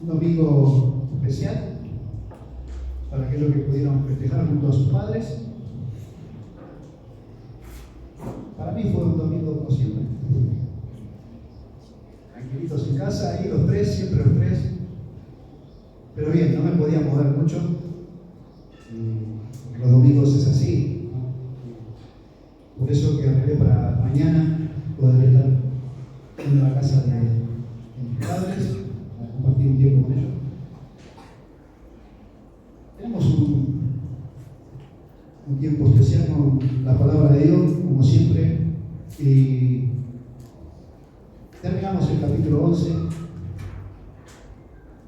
un domingo especial para aquellos que pudieron festejar junto a sus padres. Para mí fue un domingo como siempre. Tranquilitos en casa, ahí los tres, siempre los tres. Pero bien, no me podía mover mucho. Los domingos es así, ¿no? Por eso que arreglé para mañana poder estar en la casa de mis padres, a compartir un tiempo con ellos. Tenemos un tiempo especial con la palabra de Dios, como siempre, y terminamos el capítulo 11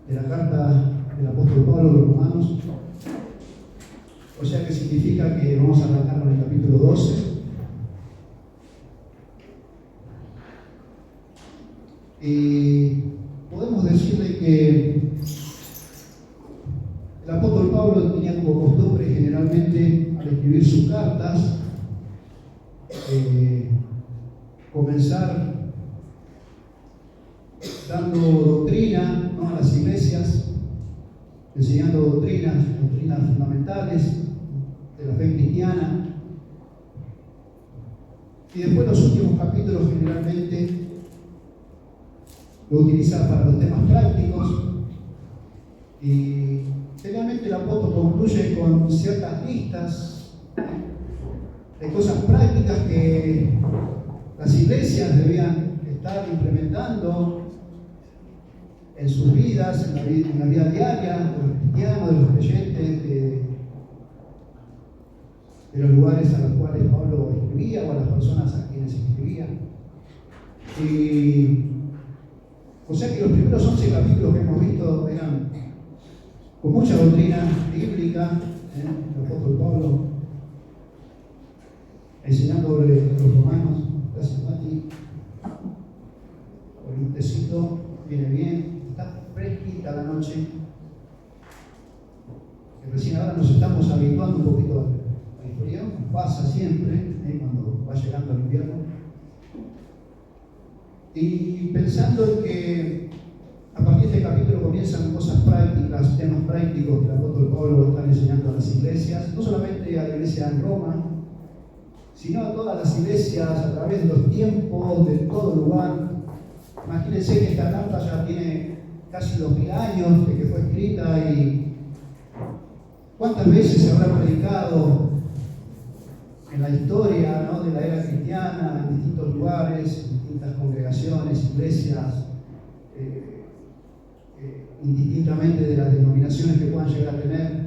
de la carta del apóstol Pablo a los Romanos. O sea que significa que vamos a arrancar con el capítulo 12. Y podemos decirle que el apóstol Pablo tenía como costumbre generalmente al escribir sus cartas comenzar dando doctrina, ¿no?, a las iglesias, enseñando doctrinas fundamentales de la fe cristiana. Y después los últimos capítulos generalmente lo utiliza para los temas prácticos. Y generalmente el apóstol concluye con ciertas listas de cosas prácticas que las iglesias debían estar implementando en sus vidas, en la vida diaria de los cristianos, de los creyentes, de los lugares a los cuales Pablo escribía o a las personas a quienes escribía. O sea que los primeros 11 capítulos que hemos visto eran con mucha doctrina bíblica, el apóstol Pablo enseñando a los romanos. Gracias, Mati. Por un tecito, viene bien, está fresquita la noche. Que recién ahora nos estamos habituando un poquito al frío, pasa siempre, cuando va llegando el invierno. Y pensando en que a partir de este capítulo comienzan cosas prácticas, temas prácticos que el apóstol Pablo está enseñando a las iglesias, no solamente a la iglesia en Roma, sino a todas las iglesias a través de los tiempos, de todo lugar. Imagínense que esta carta ya tiene casi 2000 años de que fue escrita, y cuántas veces se habrá predicado en la historia, ¿no?, de la era cristiana, en distintos lugares, en distintas congregaciones, iglesias, indistintamente de las denominaciones que puedan llegar a tener.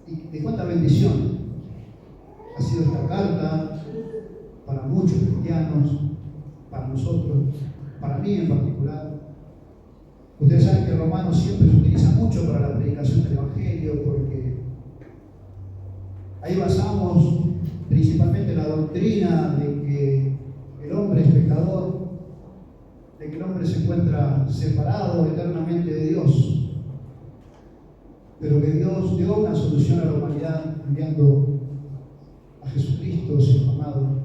Y de cuánta bendición ha sido esta carta para muchos cristianos, para nosotros, para mí en particular. Ustedes saben que Romanos siempre se utiliza mucho para la predicación del Evangelio, porque ahí basamos principalmente la doctrina de que el hombre es pecador, de que el hombre se encuentra separado eternamente de Dios, pero que Dios dio una solución a la humanidad enviando a Jesucristo, su Hijo amado,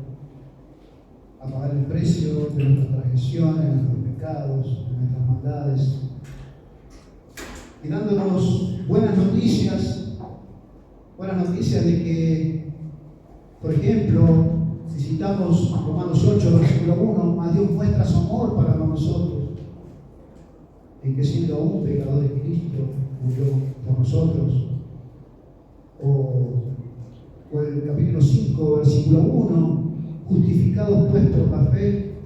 a pagar el precio de nuestras transgresiones, de nuestros pecados, de nuestras maldades, y dándonos buenas noticias de que, por ejemplo, si citamos Romanos 8, versículo 1, más Dios muestra su amor para con nosotros, en que siendo aún pecadores Cristo murió por nosotros. O el capítulo 5, versículo 1, justificados pues por la fe,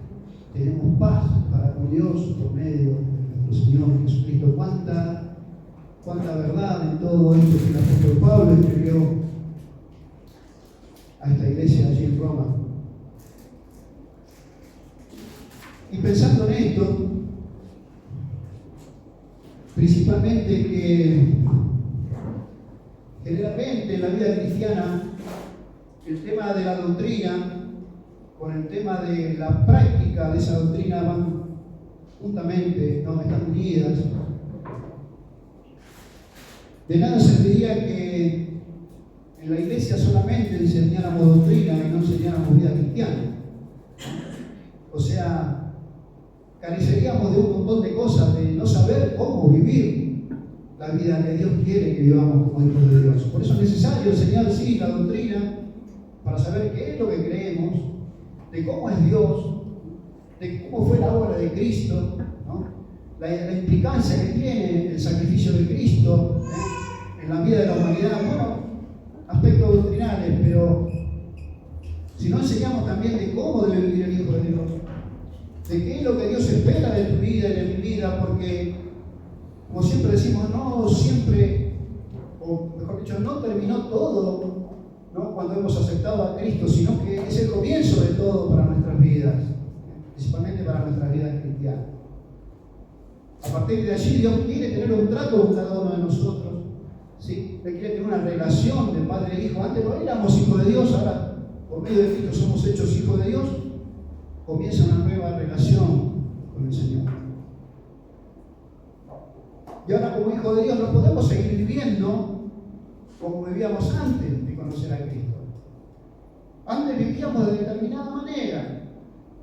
tenemos paz para con Dios por medio de nuestro Señor Jesucristo. Cuánta verdad en todo esto que el apóstol Pablo escribió a esta iglesia allí en Roma. Y pensando en esto, principalmente que generalmente en la vida cristiana el tema de la doctrina con el tema de la práctica de esa doctrina van juntamente, ¿no?, están unidas. De nada serviría que en la iglesia solamente enseñáramos doctrina y no enseñáramos vida cristiana. O sea, careceríamos de un montón de cosas, de no saber cómo vivir la vida que Dios quiere que vivamos como hijos de Dios. Por eso es necesario enseñar, sí, la doctrina, para saber qué es lo que creemos, de cómo es Dios, de cómo fue la obra de Cristo, ¿no? La implicancia que tiene el sacrificio de Cristo en la vida de la humanidad. Bueno, aspectos doctrinales, pero si no enseñamos también de cómo debe vivir el Hijo de Dios, de qué es lo que Dios espera de tu vida y de mi vida, porque, como siempre decimos, no siempre, o mejor dicho, no terminó todo, ¿no?, cuando hemos aceptado a Cristo, sino que es el comienzo de todo para nuestras vidas, principalmente para nuestras vidas cristianas. A partir de allí, Dios quiere tener un trato con cada uno de nosotros, ¿sí? Él quiere tener una relación de padre e hijo. Antes no éramos hijos de Dios, ahora por medio de Cristo somos hechos hijos de Dios. Comienza una nueva relación con el Señor. Y ahora, como hijos de Dios, no podemos seguir viviendo como vivíamos antes de conocer a Cristo. Antes vivíamos de determinada manera.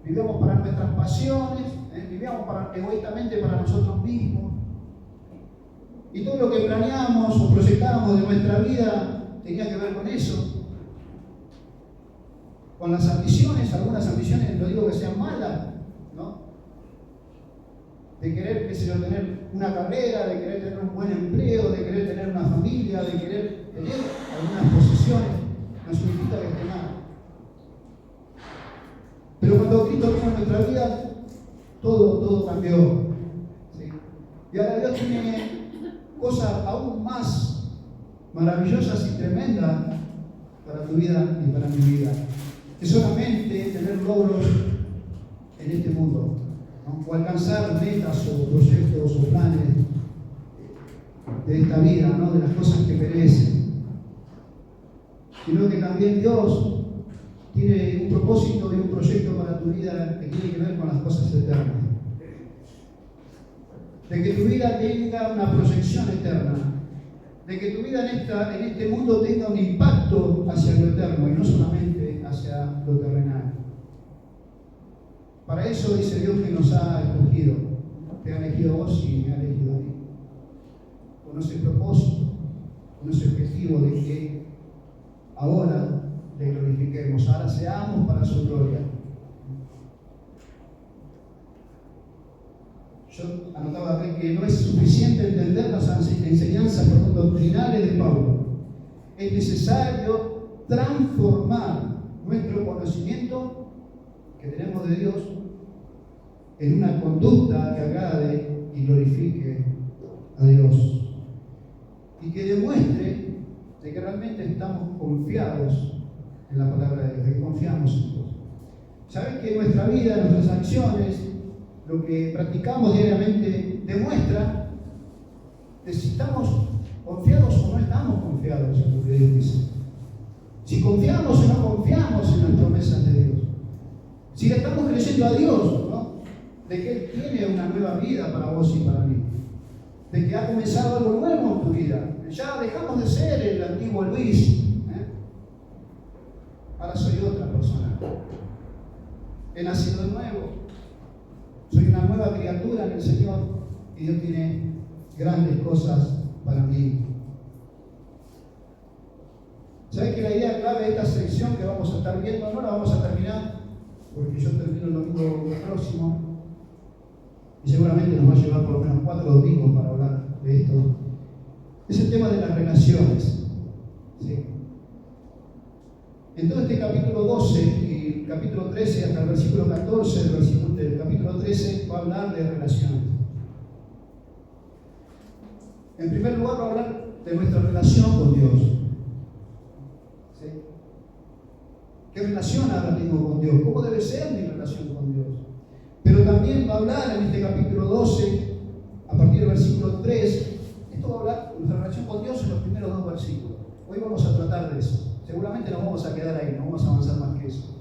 Vivíamos para nuestras pasiones, vivíamos egoístamente para nosotros mismos. Y todo lo que planeamos o proyectábamos de nuestra vida tenía que ver con eso. Con las ambiciones, algunas ambiciones, no digo que sean malas, ¿no? De querer, tener una carrera, de querer tener un buen empleo, de querer tener una familia, de querer tener algunas posesiones, no significa que esté mal. Pero cuando Cristo vino en nuestra vida, todo cambió, ¿sí? Y ahora Dios tiene cosas aún más maravillosas y tremendas para tu vida y para mi vida, que solamente tener logros en este mundo, ¿no?, o alcanzar metas o proyectos o planes de esta vida, ¿no?, de las cosas que perecen, sino que también Dios tiene un propósito y un proyecto para tu vida que tiene que ver con las cosas eternas. De que tu vida tenga una proyección eterna, de que tu vida en este mundo tenga un impacto hacia lo eterno y no solamente hacia lo terrenal. Para eso dice Dios que nos ha escogido, te ha elegido a vos y me ha elegido a mí. Conoce el propósito, conoce el objetivo de que ahora le glorifiquemos, ahora seamos para su gloria. Yo anotaba aquí que no es suficiente entender las enseñanzas doctrinales de Pablo. Es necesario transformar nuestro conocimiento que tenemos de Dios en una conducta que agrade y glorifique a Dios y que demuestre de que realmente estamos confiados en la palabra de Dios, de que confiamos en Dios. ¿Sabes que nuestra vida, nuestras acciones, lo que practicamos diariamente demuestra de si estamos confiados o no estamos confiados en lo que Dios dice? Si confiamos o no confiamos en las promesas de Dios. Si le estamos creyendo a Dios, ¿no?, de que Él tiene una nueva vida para vos y para mí. De que ha comenzado algo nuevo en tu vida. Ya dejamos de ser el antiguo Luis. Ahora soy otra persona. He nacido de nuevo. Soy una nueva criatura en el Señor y Dios tiene grandes cosas para mí. ¿Sabes que la idea clave de esta sección que vamos a estar viendo, no la vamos a terminar, porque yo termino el domingo próximo y seguramente nos va a llevar por lo menos 4 domingos para hablar de esto? Es el tema de las relaciones, ¿sí? En todo este capítulo 12 y capítulo 13 hasta el versículo 14 del capítulo 13 va a hablar de relaciones. En primer lugar va a hablar de nuestra relación con Dios. ¿Sí? ¿Qué relación ahora tengo con Dios? ¿Cómo debe ser mi relación con Dios? Pero también va a hablar en este capítulo 12, a partir del versículo 3, esto va a hablar de nuestra relación con Dios en los primeros 2 versículos. Hoy vamos a tratar de eso. Seguramente nos vamos a quedar ahí, no vamos a avanzar más que eso.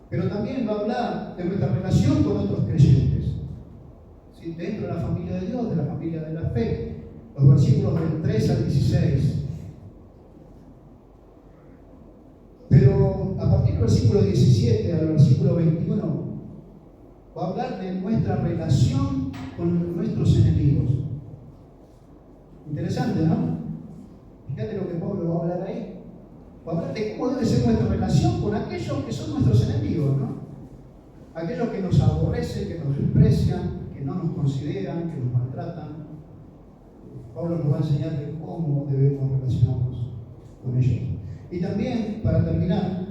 Pero también va a hablar de nuestra relación con otros creyentes, ¿sí?, dentro de la familia de Dios, de la familia de la fe. Los versículos del 3 al 16. Pero a partir del versículo 17 al versículo 21 va a hablar de nuestra relación con nuestros enemigos. Interesante, ¿no? Fíjate lo que Pablo va a hablar ahí. Va a hablar de cómo debe ser nuestra relación con aquellos que son nuestros enemigos, ¿no? Aquellos que nos aborrecen, que nos desprecian, que no nos consideran, que nos maltratan. Pablo nos va a enseñar de cómo debemos relacionarnos con ellos. Y también, para terminar,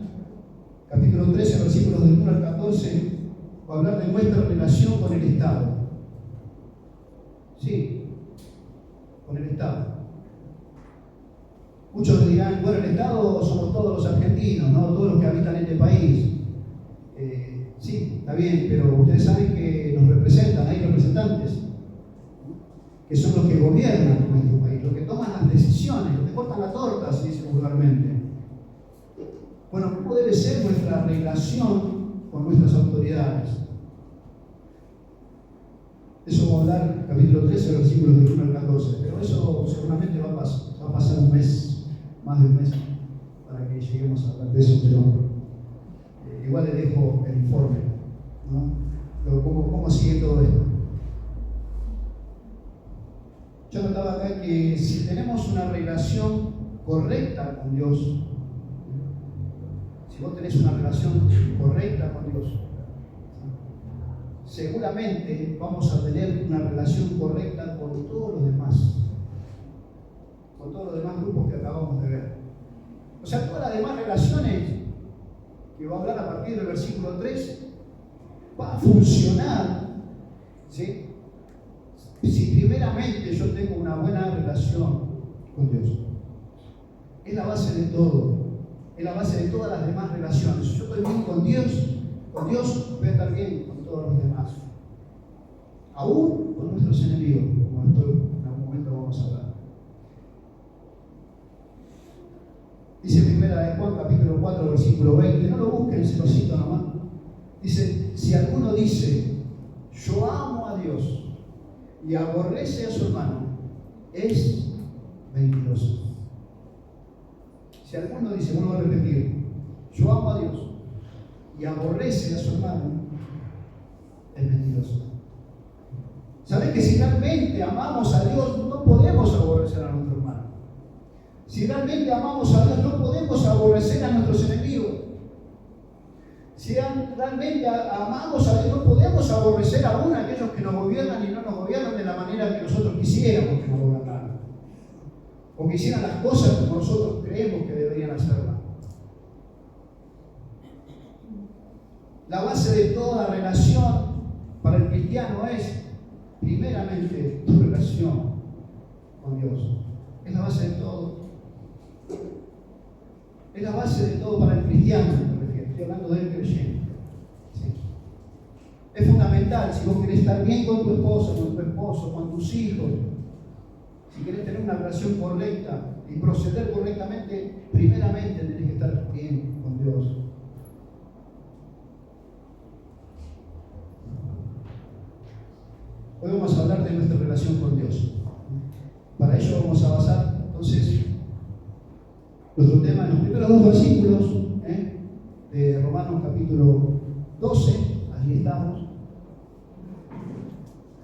capítulo 13, versículos del 1 al 14, va a hablar de nuestra relación con el Estado. Sí, con el Estado. Muchos dirán, bueno, el Estado somos todos los argentinos, ¿no? Todos los que habitan este país. Sí, está bien, pero ustedes saben que nos representan, hay representantes, que son los que gobiernan nuestro país, los que toman las decisiones, los que cortan la torta, se dice vulgarmente. Bueno, ¿cómo debe ser nuestra relación con nuestras autoridades? Eso va a hablar capítulo 13, versículos del 1 al 14, pero eso seguramente va a pasar un mes, más de un mes, para que lleguemos a hablar de eso, pero igual le dejo el informe, ¿no? ¿Cómo sigue todo esto? Yo notaba acá que si tenemos una relación correcta con Dios, si vos tenés una relación correcta con Dios, seguramente vamos a tener una relación correcta con todos los demás grupos que acabamos de ver. O sea, todas las demás relaciones que va a hablar a partir del versículo 3 va a funcionar, ¿sí? Si primeramente yo tengo una buena relación con Dios. Es la base de todo, es la base de todas las demás relaciones. Si yo estoy bien con Dios voy a estar bien con todos los demás, aún con nuestros enemigos, como esto en algún momento vamos a hablar. Dice primera de Juan, capítulo 4, versículo 20, no lo busquen, se lo cito nomás. Dice, si alguno dice, yo amo a Dios y aborrece a su hermano, es mentiroso. Si alguno dice, vuelvo a repetir, yo amo a Dios y aborrece a su hermano, es mentiroso. ¿Sabes que si realmente amamos a Dios, no podemos aborrecer a nuestro hermano? Si realmente amamos a Dios, no podemos aborrecer a nuestros enemigos. Si realmente amamos a Dios, no podemos aborrecer aún a aquellos que nos gobiernan y no nos gobiernan de la manera que nosotros quisiéramos que nos gobernaran. O que hicieran las cosas como nosotros creemos que deberían hacerlas. La base de toda relación para el cristiano es, primeramente, tu relación con Dios. Es la base de todo. Es la base de todo para el cristiano, me refiero. Estoy hablando del creyente. ¿Sí? Es fundamental, si vos querés estar bien con tu esposa, con tu esposo, con tus hijos, si querés tener una relación correcta y proceder correctamente, primeramente tenés que estar bien con Dios. Hoy vamos a hablar de nuestra relación con Dios. Para ello vamos a basar, entonces, nuestro tema en los primeros dos versículos de Romanos capítulo 12, allí estamos.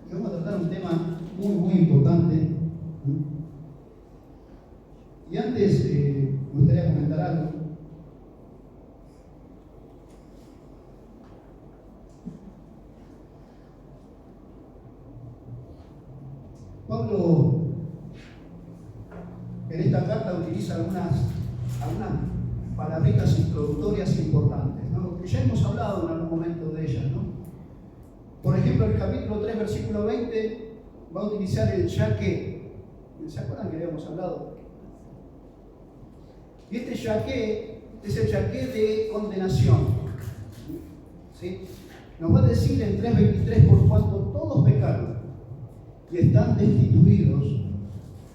Y vamos a tratar un tema muy, muy importante. Y antes me gustaría comentar algo. Pablo en esta carta utiliza algunas palabritas introductorias importantes, ¿no? Que ya hemos hablado en algún momento de ellas, ¿no? Por ejemplo, el capítulo 3, versículo 20 va a utilizar el ya que. ¿Se acuerdan que habíamos hablado? Y este ya que es el ya que de condenación, ¿sí? Nos va a decir en 3:23, por cuanto todos pecaron y están destituidos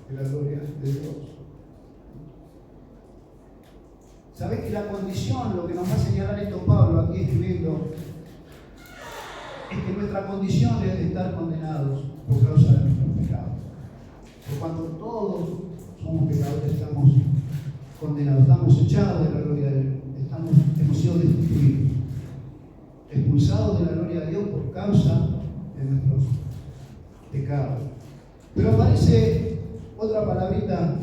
de la gloria de Dios. ¿Sabes que la condición, lo que nos va a señalar esto Pablo aquí escribiendo, es que nuestra condición es de estar condenados por causa de nuestros pecados? Por cuanto todos somos pecadores, estamos condenados, estamos echados de la gloria de Dios, hemos sido destituidos. expulsados de la gloria de Dios por causa de nuestros pecados. Pero aparece otra palabrita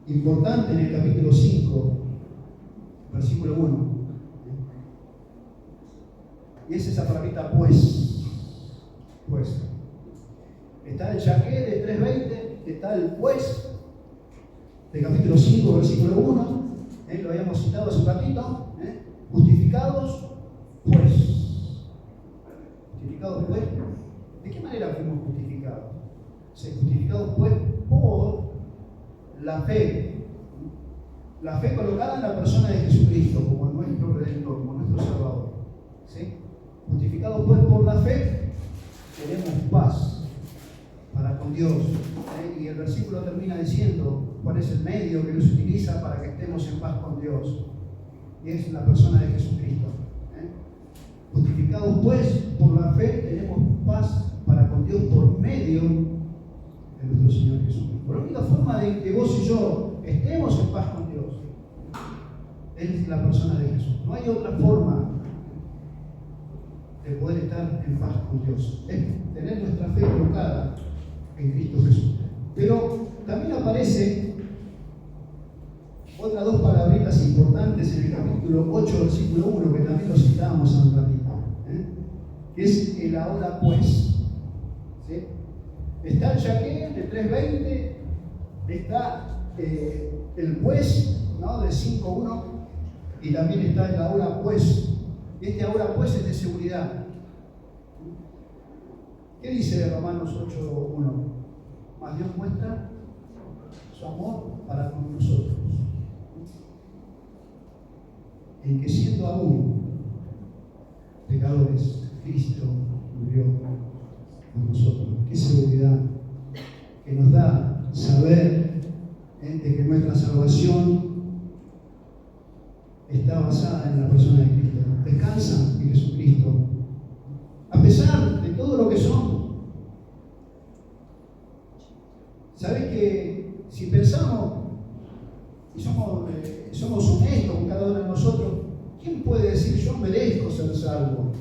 importante en el capítulo 5, versículo 1. Y es esa palabrita pues. Está el yaqué de 3:20, está el pues de capítulo 5, versículo 1. Lo habíamos citado hace un ratito. Justificados pues. Justificados pues. ¿De qué manera fuimos justificados? Justificados pues por la fe. La fe colocada en la persona de Jesucristo como nuestro Redentor, como nuestro Salvador. ¿Sí? Justificados pues por la fe, tenemos paz para con Dios. Y el versículo termina diciendo cuál es el medio que Dios utiliza para que estemos en paz con Dios. Y es la persona de Jesucristo. Justificados pues por la fe, tenemos paz para con Dios por medio de nuestro Señor Jesucristo. La única forma de que vos y yo estemos en paz con Dios es la persona de Jesús. No hay otra forma de poder estar en paz con Dios. Es tener nuestra fe colocada en Cristo Jesús. Pero también aparece otras dos palabritas importantes en el capítulo 8, versículo 1, que también lo citábamos hace un ratito, que es el ahora pues. ¿Sí? Está el yaqué de 3:20, está el pues, ¿no? De 5:1, y también está el ahora pues. Este ahora pues es de seguridad. ¿Qué dice de Romanos 8:1? Mas Dios muestra su amor para con nosotros, en que siendo aún pecadores, Cristo murió por nosotros. Qué seguridad que nos da saber de que nuestra salvación está basada en la persona de Cristo. Descansa en Jesucristo, a pesar de todo lo que somos. ¿Sabes que si pensamos y somos honestos con cada uno de nosotros, ¿quién puede decir yo merezco ser salvo?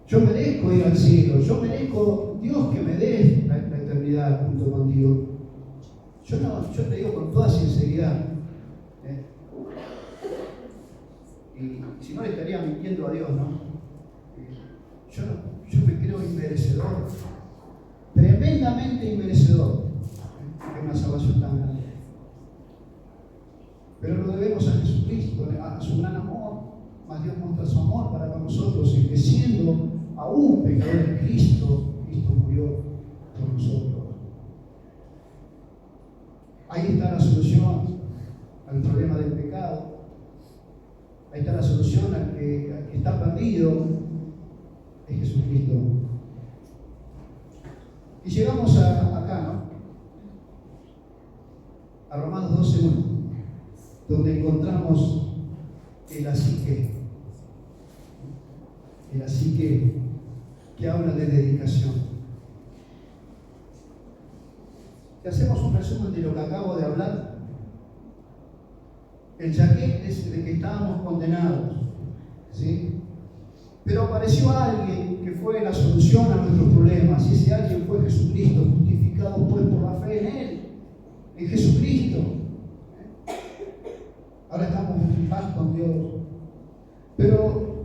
Yo merezco ir al cielo, yo merezco Dios que me dé la eternidad junto contigo. Yo te digo con toda sinceridad, y si no le estaría mintiendo a Dios, ¿no? Yo me creo inmerecedor, tremendamente inmerecedor de una salvación tan grande. Pero lo debemos a Jesucristo, a su gran amor. Mas Dios muestra su amor para con nosotros, y que siendo aún pecadores, Cristo murió por nosotros. Ahí está la solución al problema del pecado. Ahí está la solución al que está perdido, es Jesucristo. Y llegamos acá, ¿no? A Romanos 12:1, donde encontramos el asique que habla de dedicación. Si hacemos un resumen de lo que acabo de hablar, el yaqué es de que estábamos condenados, ¿sí? Pero apareció alguien que fue la solución a nuestros problemas, y ese alguien fue Jesucristo, justificado pues por la fe en Él, en Jesucristo. Ahora estamos en paz con Dios. Pero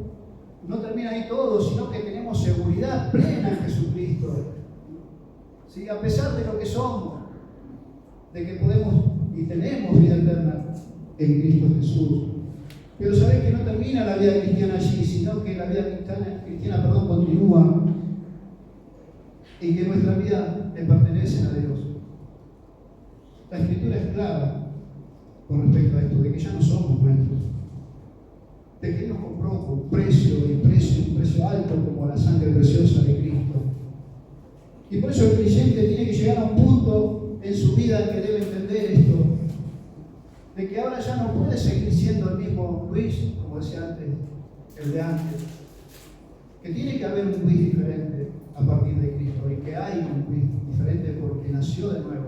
no termina ahí todo, sino que tenemos seguridad plena en Jesucristo. ¿Sí? A pesar de lo que somos, de que podemos y tenemos vida eterna en Cristo Jesús. Pero sabéis que no termina la vida cristiana allí, sino que la vida cristiana continúa, y que nuestra vida le pertenece a Dios. La Escritura es clara con respecto a esto, de que ya no somos nuestros, de que Él nos compró por un precio alto como la sangre preciosa de Cristo. Y por eso el creyente tiene que llegar a un punto en su vida en que debe entender esto, de que ahora ya no puede seguir siendo el mismo Luis, como decía antes, el de antes, que tiene que haber un Luis diferente a partir de Cristo, y que hay un Luis diferente porque nació de nuevo.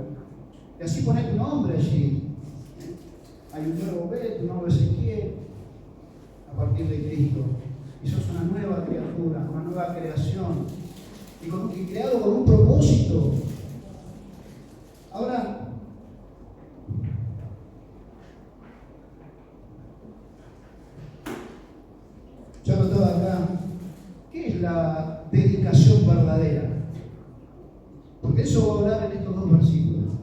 Y así pone tu nombre allí. Hay un nuevo Bet, un nuevo Ezequiel, a partir de Cristo. y sos una nueva criatura, una nueva creación, y creado con un propósito. Ahora, yo anotaba acá, ¿qué es la dedicación verdadera? Porque eso va a hablar en estos dos versículos,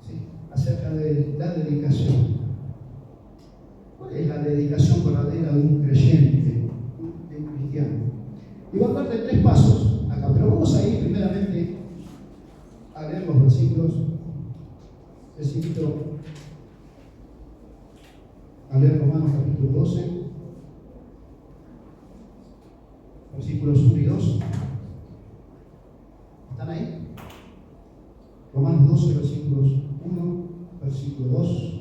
¿sí? Acerca de la dedicación. ¿Cuál es la dedicación verdadera de un creyente, de un cristiano? Y voy a hablar de 3 pasos acá, pero vamos a ir primeramente a leer los versículos. Les invito a leer Romanos capítulo 12, versículos 1 y 2. ¿Están ahí? Romanos 12, versículos 1, versículo 2.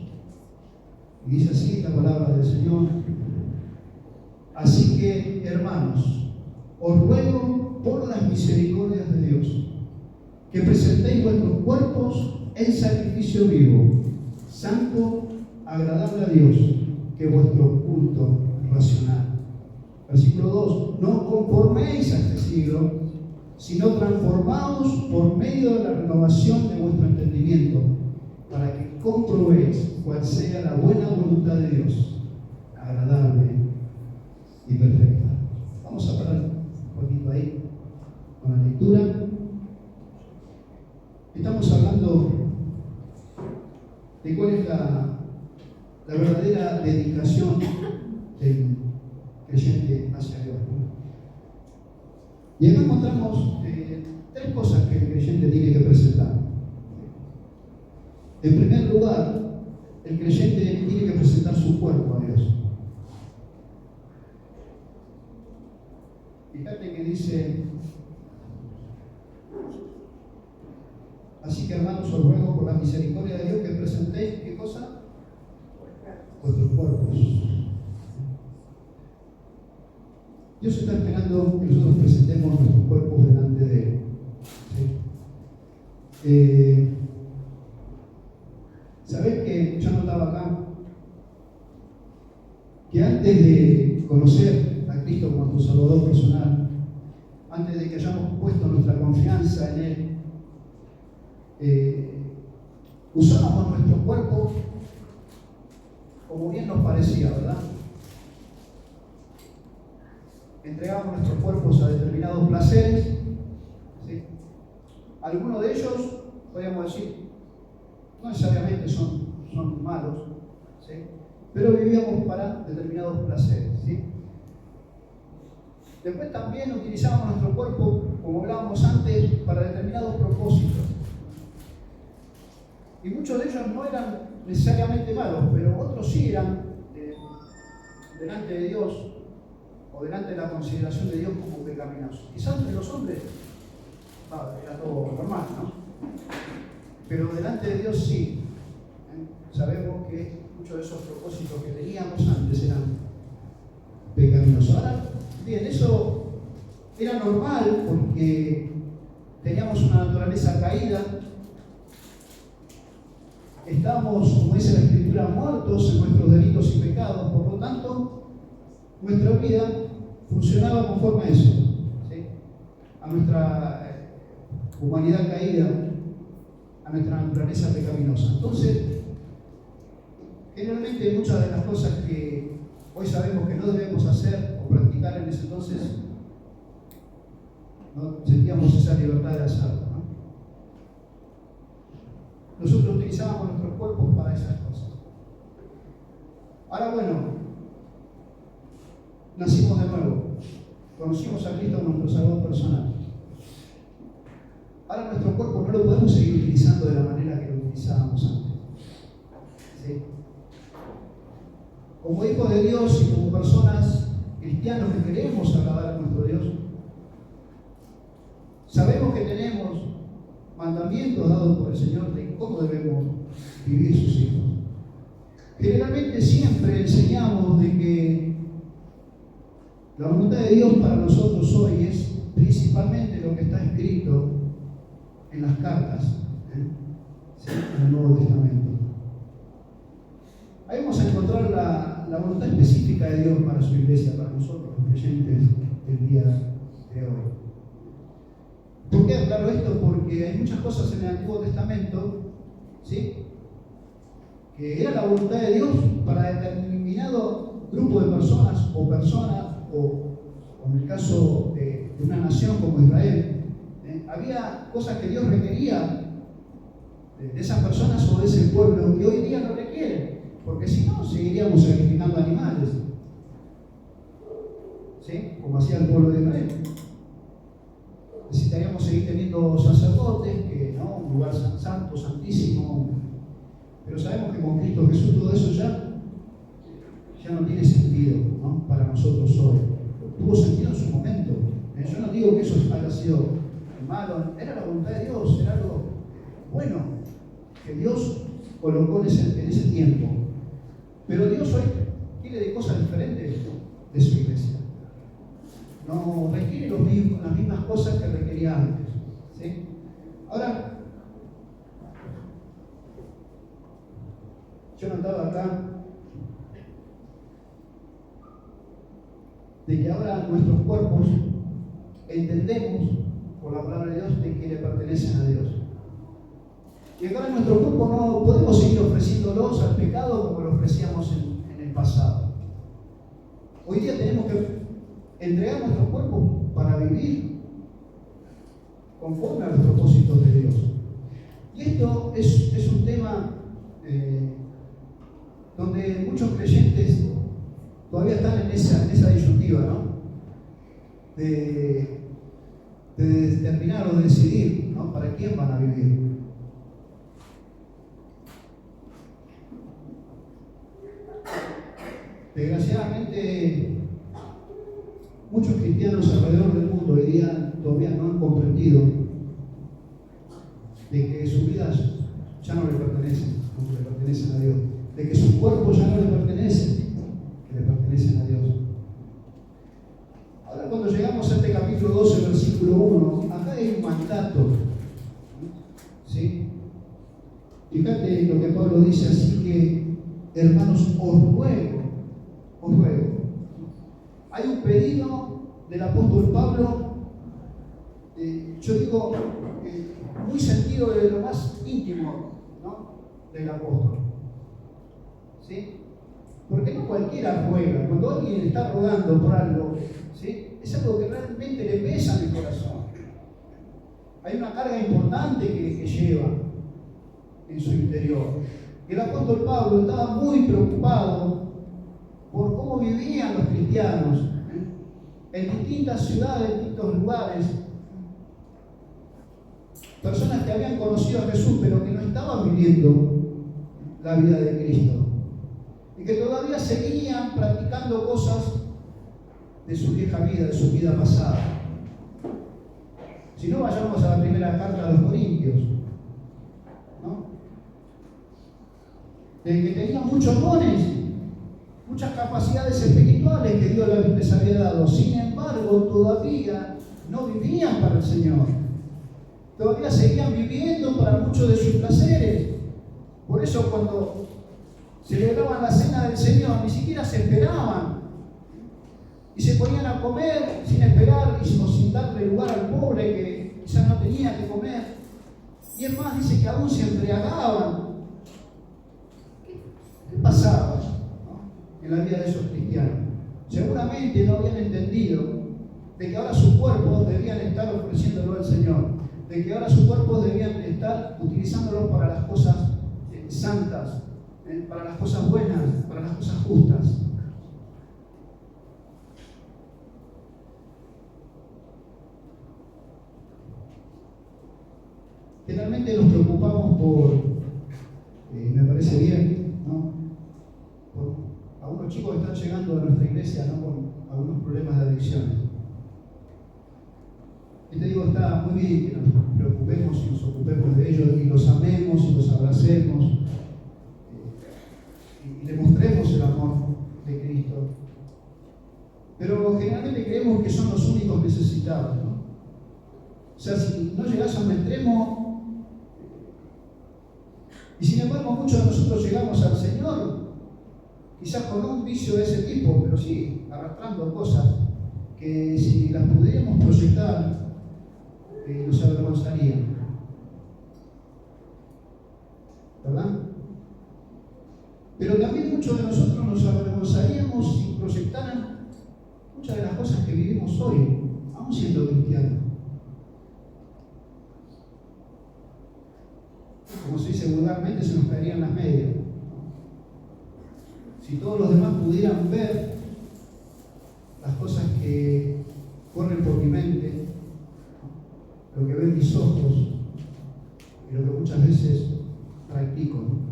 Y dice así la palabra del Señor: así que, hermanos, os ruego por las misericordias de Dios, que presentéis vuestros cuerpos en sacrificio vivo, santo, agradable a Dios, que es vuestro culto racional. Versículo 2: no os conforméis a este siglo, sino transformaos por medio de la renovación de vuestro entendimiento, para que comprobéis cuál sea la buena voluntad de Dios, agradable y perfecta. Vamos a parar un poquito ahí con la lectura. Estamos hablando de cuál es la verdadera dedicación del creyente hacia Dios. Y acá encontramos 3 cosas que el creyente tiene que presentar. En primer lugar, el creyente tiene que presentar su cuerpo a Dios. Fíjate que dice: así que, hermanos, os ruego por la misericordia de Dios que presentéis, ¿qué cosa? Vuestros cuerpos. Dios está esperando que nosotros presentemos nuestros cuerpos delante de Él. ¿Sí? ¿Sabés que yo notaba acá que antes de conocer a Cristo como tu Salvador personal, antes de que hayamos puesto nuestra confianza en Él, usábamos nuestro cuerpo como bien nos parecía, ¿verdad? Entregábamos nuestros cuerpos a determinados placeres, ¿sí? Algunos de ellos, podríamos decir, no necesariamente son malos, ¿sí? Pero vivíamos para determinados placeres, ¿sí? Después también utilizábamos nuestro cuerpo, como hablábamos antes, para determinados propósitos. Y muchos de ellos no eran necesariamente malos, pero otros sí eran delante de Dios, o delante de la consideración de Dios, como pecaminosos. Quizás entre los hombres era todo normal, ¿no? Pero delante de Dios sí. Sabemos que muchos de esos propósitos que teníamos antes eran pecaminosos. Ahora, bien, eso era normal porque teníamos una naturaleza caída. Estábamos, como dice la Escritura, muertos en nuestros delitos y pecados. Por lo tanto, nuestra vida funcionaba conforme a eso, ¿sí? A nuestra humanidad caída, a nuestra naturaleza pecaminosa. Entonces, generalmente muchas de las cosas que hoy sabemos que no debemos hacer o practicar en ese entonces, no sentíamos esa libertad de hacerlo, ¿no? Nosotros utilizábamos nuestros cuerpos para esas cosas. Ahora, bueno, nacimos de nuevo, conocimos a Cristo como nuestro Salvador personal. Ahora nuestro cuerpo no lo podemos seguir utilizando de la manera que lo utilizábamos antes, ¿sí? Como hijos de Dios y como personas cristianos que queremos agradar a nuestro Dios, sabemos que tenemos mandamientos dados por el Señor de cómo debemos vivir sus hijos. Generalmente siempre enseñamos de que la voluntad de Dios para nosotros hoy es principalmente lo que está escrito en las cartas, ¿sí? En el Nuevo Testamento. Ahí vamos a encontrar la la voluntad específica de Dios para su iglesia, para nosotros, los creyentes del día de hoy. ¿Por qué aclaro esto? Porque hay muchas cosas en el Antiguo Testamento, ¿sí?, que era la voluntad de Dios para determinado grupo de personas, o en el caso de una nación como Israel, había cosas que Dios requería de esas personas o de ese pueblo que hoy día no requieren, porque si no, seguiríamos sacrificando animales, ¿sí?, como hacía el pueblo de Israel. Necesitaríamos seguir teniendo sacerdotes, un lugar santo, santísimo, pero sabemos que con Cristo Jesús todo eso ya no tiene sentido, ¿no?, para nosotros hoy. Tuvo sentido en su momento. Yo no digo que eso haya sido malo, era la voluntad de Dios, era algo bueno que Dios colocó en ese tiempo. Pero Dios hoy quiere de cosas diferentes de su iglesia. No requiere las mismas cosas que requería antes, ¿sí? Ahora, yo notaba acá de que ahora nuestros cuerpos entendemos por la palabra de Dios de que le pertenecen a Dios. Y ahora nuestro cuerpo no podemos seguir ofreciéndolos al pecado como lo ofrecíamos en el pasado. Hoy día tenemos que entregar nuestro cuerpo para vivir conforme a los propósitos de Dios. Y esto es un tema donde muchos creyentes todavía están en esa disyuntiva, ¿no?, de determinar o de decidir, ¿no?, para quién van a vivir. Desgraciadamente, muchos cristianos alrededor del mundo hoy día todavía no han comprendido de que sus vidas ya no le pertenecen a Dios, de que sus cuerpos ya no le pertenecen, que le pertenecen a Dios. Ahora, cuando llegamos a este capítulo 12, versículo 1, acá hay un mandato, ¿sí? Fíjate lo que Pablo dice: así que, hermanos, os ruego. Hay un pedido del apóstol Pablo, yo digo, muy sentido de lo más íntimo, ¿no?, del apóstol, ¿sí? Porque no cualquiera ruega. Cuando alguien está rogando por algo, ¿sí?, es algo que realmente le pesa en el corazón. Hay una carga importante que lleva en su interior. Y el apóstol Pablo estaba muy preocupado por cómo vivían los cristianos en distintas ciudades, en distintos lugares. Personas que habían conocido a Jesús, pero que no estaban viviendo la vida de Cristo. Y que todavía seguían practicando cosas de su vieja vida, de su vida pasada. Si no, vayamos a la primera carta a los Corintios, ¿no?, de que tenían muchos dones, muchas capacidades espirituales que Dios les había dado. Sin embargo, todavía no vivían para el Señor. Todavía seguían viviendo para muchos de sus placeres. Por eso, cuando celebraban la cena del Señor, ni siquiera se esperaban. Y se ponían a comer sin esperar o sin darle lugar al pobre que quizás no tenía que comer. Y es más, dice que aún se embriagaban. ¿Qué pasaba, ¿no?, en la vida de esos cristianos? Seguramente no habían entendido de que ahora sus cuerpos debían estar ofreciéndolo al Señor, de que ahora sus cuerpos debían estar utilizándolos para las cosas santas, para las cosas buenas, para las cosas justas. Generalmente nos preocupamos por, me parece bien, ¿no?, por algunos chicos que están llegando a nuestra iglesia, ¿no?, con algunos problemas de adicciones. Y te digo, está muy bien que nos preocupemos y nos ocupemos de ellos y los amemos y los abracemos y le mostremos el amor de Cristo. Pero generalmente creemos que son los únicos necesitados, ¿no? O sea, si no llegas a un extremo. Y sin embargo, muchos de nosotros llegamos al Señor quizás con un vicio de ese tipo, pero sí, arrastrando cosas que si las pudiéramos proyectar, nos avergonzarían. ¿Verdad? Pero también muchos de nosotros nos avergonzaríamos si proyectaran muchas de las cosas que vivimos hoy, aún siendo cristianos. Como se dice vulgarmente, se nos caerían las medias. Si todos los demás pudieran ver las cosas que corren por mi mente, lo que ven mis ojos y lo que muchas veces practico, ¿no?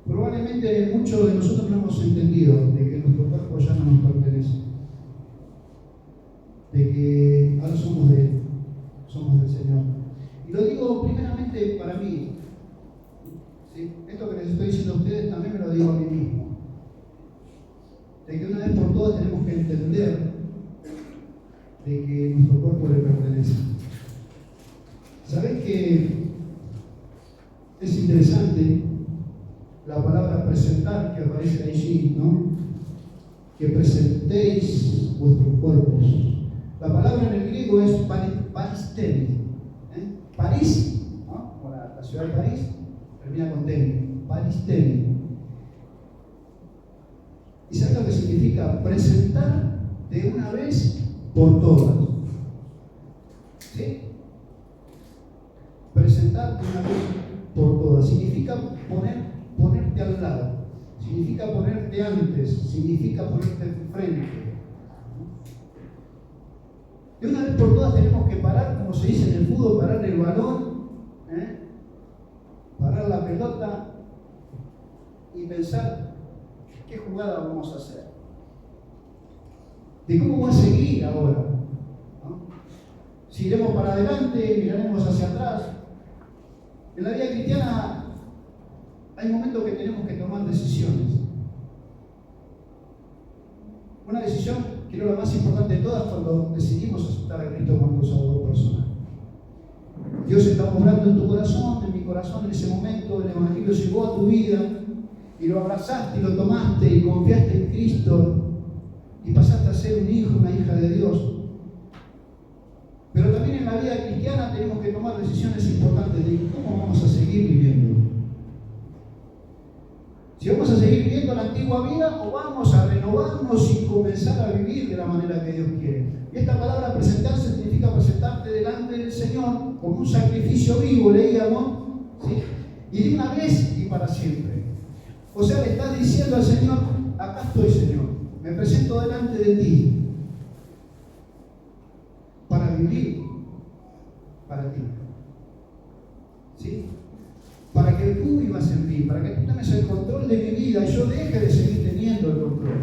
Probablemente muchos de nosotros no hemos entendido de que nuestro cuerpo ya no nos pertenece, de que ahora somos de Él, somos del Señor. Y lo digo primeramente para mí, ¿sí? Esto que les estoy diciendo a ustedes también me lo digo a mí mismo, de que una vez por todas tenemos que entender de que nuestro cuerpo le pertenece. ¿Sabés que es interesante la palabra presentar que aparece allí, ¿no? Que presentéis vuestros cuerpos. La palabra en el griego es paristemi. París, ¿no? Como la ciudad de París, termina con temi. Paristemi. ¿Y sabes lo que significa? Presentar de una vez por todas. ¿Sí? Presentar de una vez por todas. Significa ponerte al lado, significa ponerte antes, significa ponerte enfrente. De una vez por todas tenemos que parar, como se dice en el fútbol, parar el balón, parar la pelota y pensar qué jugada vamos a hacer, de cómo va a seguir ahora, ¿no? Si iremos para adelante, miraremos hacia atrás. En la vida cristiana hay momentos que tenemos que tomar decisiones. Una decisión, creo la más importante de todas, cuando decidimos aceptar a Cristo como nuestro Salvador personal. Dios está obrando en tu corazón, en mi corazón en ese momento, el Evangelio llegó a tu vida y lo abrazaste y lo tomaste y confiaste en Cristo y pasaste a ser un hijo, una hija de Dios. Pero también en la vida cristiana tenemos que tomar decisiones importantes de cómo vamos a seguir viviendo. Si vamos a seguir viviendo la antigua vida o vamos a renovarnos y comenzar a vivir de la manera que Dios quiere. Y esta palabra presentarse significa presentarte delante del Señor como un sacrificio vivo, leíamos, ¿sí? Y de una vez y para siempre. O sea, le estás diciendo al Señor, acá estoy, Señor, me presento delante de ti para vivir para ti. ¿Sí? Para que tú vivas en mí, para que tú tengas el control de mi vida y yo deje de seguir teniendo el control.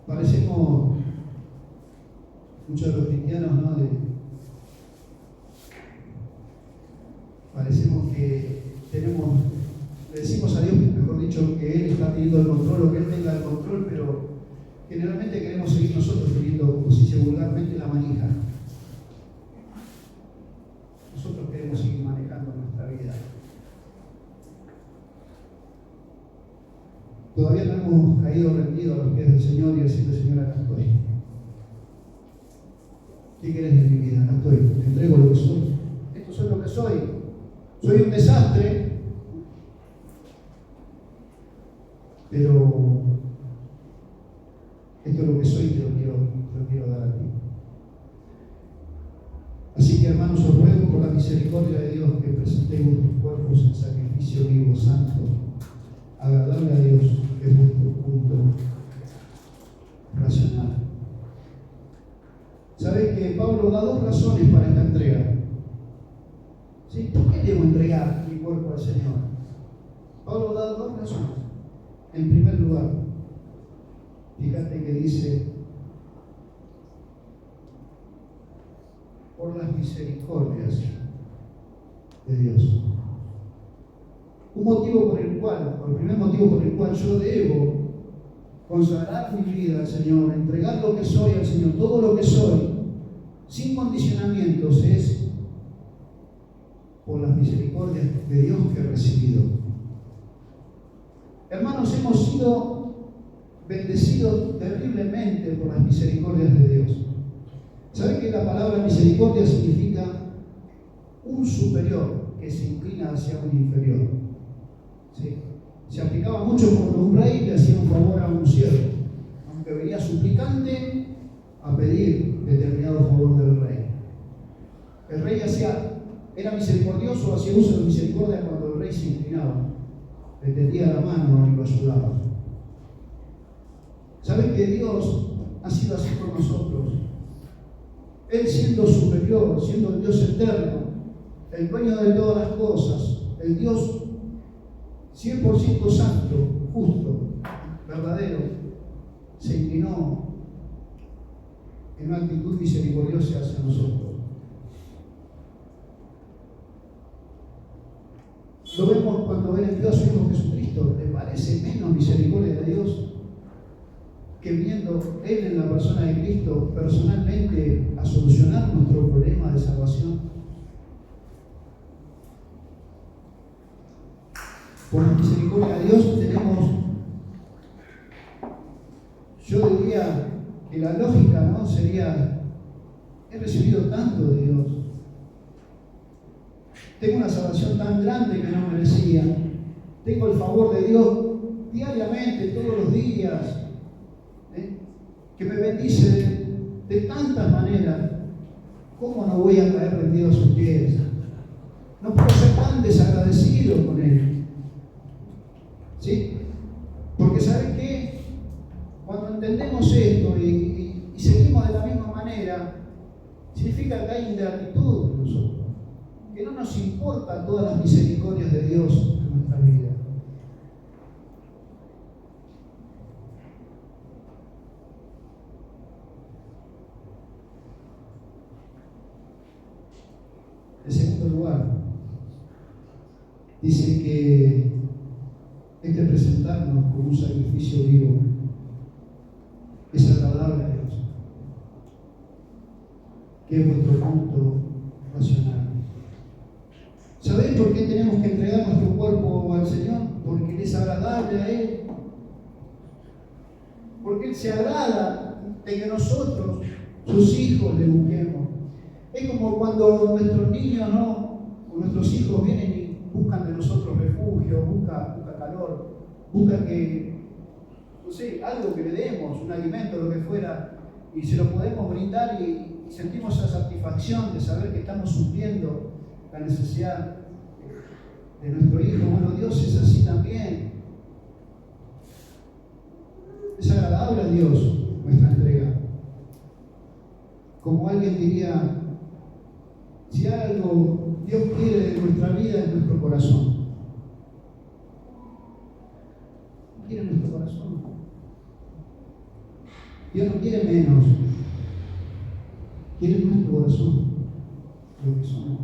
Parecemos, muchos de los cristianos, ¿no? Parecemos que le decimos a Dios, mejor dicho, que Él está teniendo el control o que Él tenga el control, pero generalmente queremos seguir nosotros teniendo, como se dice vulgarmente, la manija. Nosotros queremos seguir manejando nuestra vida. Todavía no hemos caído rendidos a los pies del Señor y decirle, Señor, acá estoy. ¿Qué querés de mi vida? Acá estoy. Te entrego lo que soy. Esto soy lo que soy. Soy un desastre, pero esto es lo que soy y te lo quiero dar a ti. Así que, hermanos, os ruego por la misericordia de Dios que presentéis vuestros cuerpos en sacrificio vivo, santo, agradable a Dios, que es vuestro culto racional. ¿Sabéis que Pablo da dos razones para esta entrega? ¿Sí? ¿Por qué debo entregar mi cuerpo al Señor? Pablo da dos razones. En primer lugar, fíjate que dice, por las misericordias de Dios. Un motivo por el cual, o el primer motivo por el cual yo debo consagrar mi vida al Señor, entregar lo que soy al Señor, todo lo que soy, sin condicionamientos, es por las misericordias de Dios que he recibido. Hermanos, hemos sido bendecidos terriblemente por las misericordias de Dios. ¿Saben que la palabra misericordia significa un superior que se inclina hacia un inferior? ¿Sí? Se aplicaba mucho cuando un rey le hacía un favor a un siervo, aunque venía suplicante a pedir determinado favor del rey. El rey era misericordioso, hacía uso de misericordia cuando el rey se inclinaba, le tendía la mano y lo ayudaba. ¿Saben que Dios ha sido así con nosotros? Él siendo superior, siendo el Dios eterno, el dueño de todas las cosas, el Dios 100% santo, justo, verdadero, se inclinó en una actitud misericordiosa hacia nosotros. Lo vemos cuando Él envió a su Hijo Jesucristo. ¿Le parece menos misericordia de Dios que viendo Él en la persona de Cristo personalmente a solucionar nuestro problema de salvación? Por la misericordia de Dios tenemos, yo diría que la lógica, ¿no?, sería: he recibido tanto de Dios, tengo una salvación tan grande que no merecía, tengo el favor de Dios diariamente, todos los días, que me bendice de tantas maneras. ¿Cómo no voy a caer rendido a sus pies? No puedo ser tan desagradecido con Él. ¿Sí? Porque ¿saben qué? Cuando entendemos esto y seguimos de la misma manera, significa que hay ingratitud en nosotros, que no nos importan todas las misericordias de Dios en nuestra vida. En segundo lugar, dice que este presentarnos como un sacrificio vivo es agradable a Dios, que es vuestro punto racional. ¿Sabéis por qué tenemos que entregar nuestro cuerpo al Señor? Porque Él es agradable a Él. Porque Él se agrada de que nosotros, sus hijos, le busquemos. Es como cuando nuestros niños, o nuestros hijos vienen y buscan de nosotros refugio, buscan calor, buscan que, no sé, algo que le demos, un alimento, lo que fuera, y se lo podemos brindar y sentimos esa satisfacción de saber que estamos supliendo la necesidad de nuestro hijo. Bueno, Dios es así también. Es agradable a Dios nuestra entrega. Como alguien diría, si algo Dios quiere de nuestra vida es nuestro corazón. Quiere nuestro corazón. Dios no quiere menos. Quiere nuestro corazón, lo que somos.